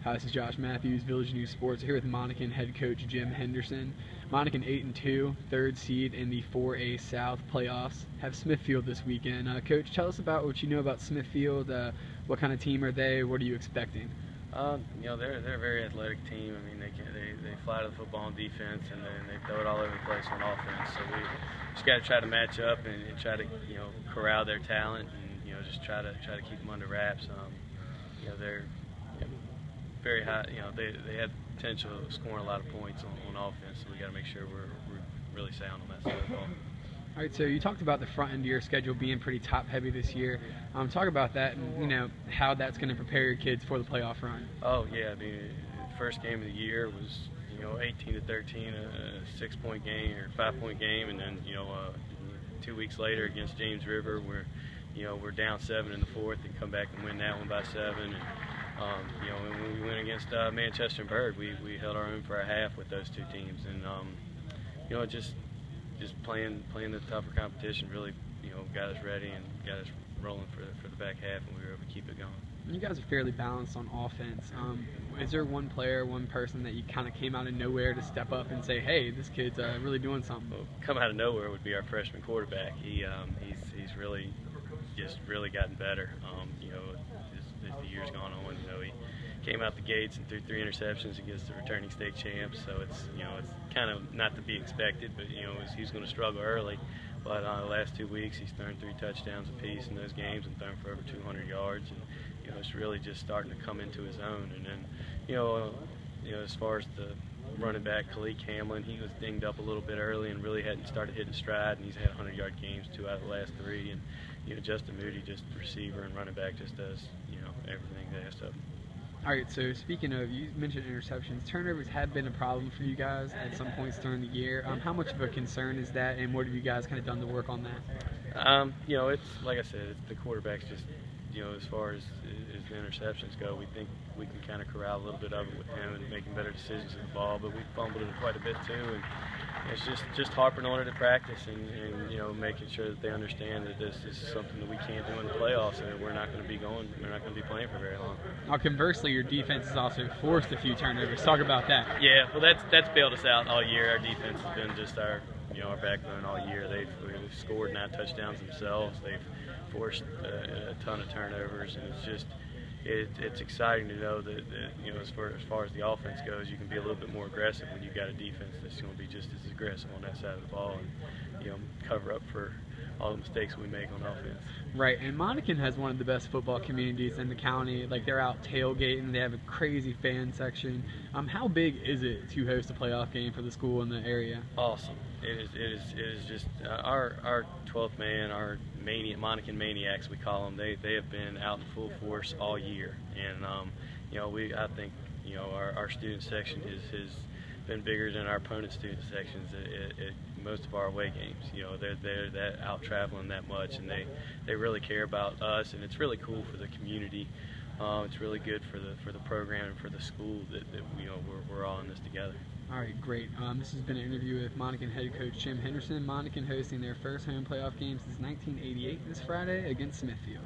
Hi, this is Josh Matthews, Village News Sports, here with Monacan head coach Jim Henderson. Monacan 8-2, third seed in the 4A South playoffs. Have Smithfield this weekend. Coach, tell us about what you know about Smithfield. What kind of team are they? What are you expecting? They're a very athletic team. I mean, they fly to the football on defense, and then they throw it all over the place on offense. So we just got to try to match up and try to corral their talent, and just try to keep them under wraps. They're very high. They have potential of scoring a lot of points on offense. So we got to make sure we're really sound on that side of the ball. All right, so you talked about the front end of your schedule being pretty top-heavy this year. Talk about that and how that's going to prepare your kids for the playoff run. Oh yeah, I mean, the first game of the year was 18-13, a 6-point game or 5-point game, and then 2 weeks later against James River, we're down 7 in the fourth and come back and win that one by 7. And when we went against Manchester and Bird, we held our own for a half with those two teams, and just playing the tougher competition really got us ready and got us rolling for the back half, and we were able to keep it going. You guys are fairly balanced on offense. Is there one player, one person that you kind of came out of nowhere to step up and say, hey, this kid's really doing something? Well, come out of nowhere would be our freshman quarterback. He's really gotten better. As the years gone on, he came out the gates and threw 3 interceptions against the returning state champs. So it's kind of not to be expected, but he's going to struggle early. But the last 2 weeks, he's thrown 3 touchdowns apiece in those games and thrown for over 200 yards. And it's really just starting to come into his own. And then as far as the running back, Khalid Hamlin, he was dinged up a little bit early and really hadn't started hitting stride. And he's had 100-yard games 2 out of the last 3. And Justin Moody, just receiver and running back, just does everything they asked of him. All right, so speaking of, you mentioned interceptions. Turnovers have been a problem for you guys at some points during the year. How much of a concern is that, and what have you guys kind of done to work on that? It's like I said, it's the quarterback's just, as far as the interceptions go, we think we can kind of corral a little bit of it with him and making better decisions with the ball, but we fumbled it quite a bit too, and it's just harping on it at practice and making sure that they understand that this is something that we can't do in the playoffs, and that we're not going to be playing for very long. Now, conversely, your defense has also forced a few turnovers. Talk about that. Yeah, well, that's bailed us out all year. Our defense has been just our backbone all year. They've scored 9 touchdowns themselves. They've forced a ton of turnovers, and it's exciting to know that as far as the offense goes, you can be a little bit more aggressive when you've got a defense that's going to be just as aggressive on that side of the ball and cover up for all the mistakes we make on offense. Right, and Monacan has one of the best football communities in the county. Like, they're out tailgating, they have a crazy fan section. How big is it to host a playoff game for the school in the area? Awesome. It is just our 12th man, our Monacan Maniacs, we call them. They have been out in full force all year, and I think our student section has been bigger than our opponent student sections at most of our away games. They're that out traveling that much, and they really care about us, and it's really cool for the community. It's really good for the program and for the school that we're all in this together. All right, great. This has been an interview with Monacan head coach Jim Henderson. Monacan hosting their first home playoff game since 1988 this Friday against Smithfield.